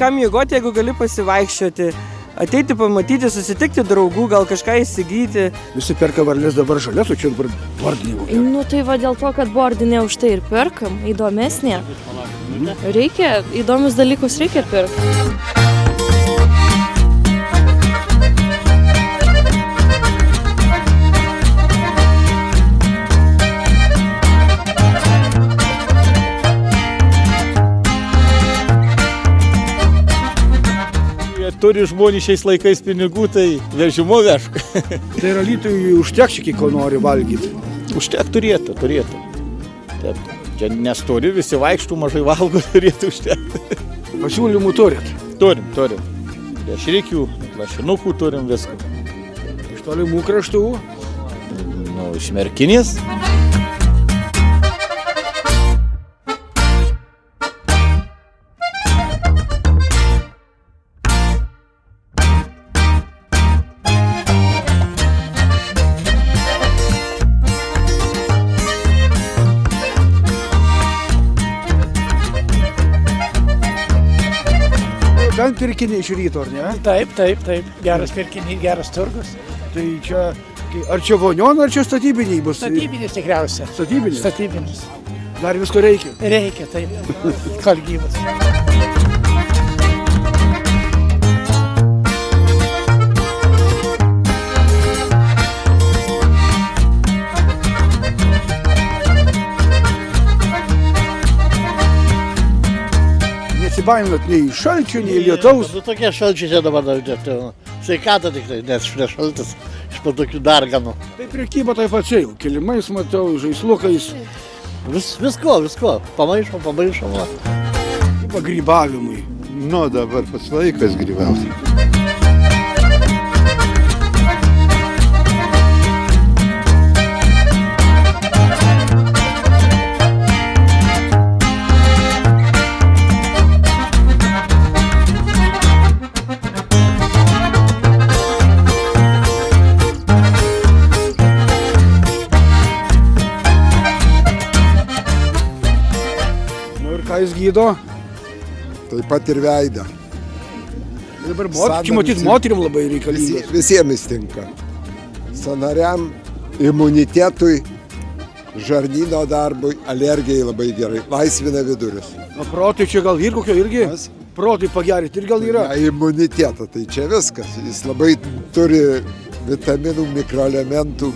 kam jėgoti, jeigu gali pasivaikščioti, ateiti pamatyti, susitikti draugų, gal kažką įsigyti. Visi perka varlės dabar žalias, o čia dabar bordinė. Nu tai va dėl to, kad bordinė už tai ir perkam, įdomesnė. Reikia, įdomius dalykus reikia pirkti. Turi žmonės šiais laikais pinigų, tai vežimu vežk. Tai yra Alytui užteks, kiek ko nori valgyti. Užtek turėtų. Taip. Čia nestori, visi vaikštų, mažai valgo, turėtų užtekti. Pasiūlymų turit? Turim. Dešrikių, lašinukų turim viską. Iš tolimų kraštų? Nu, iš Merkinės. Ten pirkiniai iš ryto, ar ne? Taip. Geras pirkinys, geras turgus. Tai čia, ar čia vonion, ar čia statybiniai bus? Statybinis tikriausia. Statybinis? Statybinis. Dar visko reikia? Reikia, taip. Kalgyvas. Nesibaiminat nei šalčio, nei lietaus? Nu tokie šalčiai čia dabar, sveikata tik tai, nes šalia šaltas iš po tokių darganų. Tai prekyba taip pačiai, kilimais matau, žaislukais. Visko, pamaišom. Pagrybavimui. Nu, dabar pats laikas grybauti. Ką jis gydo? Taip pat ir veidą. Dabar čia matyt moterim labai reikalingas. Visiems tinka. Sąnariam, imunitetui, žarnyno darbui, alergijai labai gerai. Laisvina vidurius. O protui čia gal ir kokio irgi? Protui pagerinti ir gal yra? Imunitetą, tai čia viskas. Jis labai turi vitaminų, mikroelementų,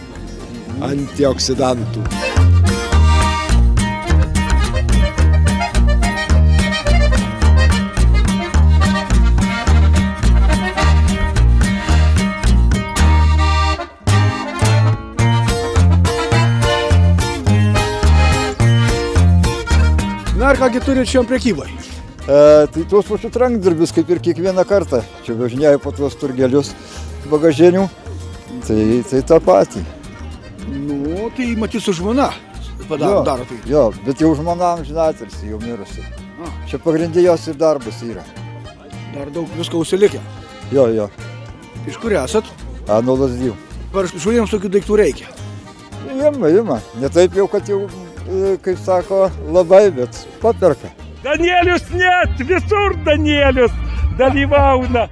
antioksidantų. Na ir kągi turit šiam prekybai? Tai tuos pačius rankdarbius, kaip ir kiekvieną kartą. Čia važinėjau po tuos turgelius bagažinių, tai tą patį. Nu, tai matyt su žmona daro tai. Jo, bet jau žmona amžinatilsį, jau mirusi. Čia pagrindijos ir darbas yra. Dar daug visko užsilikę? Jo. Iš kur esat? Nuo Lazdijų. Ar žmonėms tokių daiktų reikia? Ima. Ne taip jau, kad jau, kaip sako, labai, bet paperka. Danielius net, visur Danielius dalyvauna.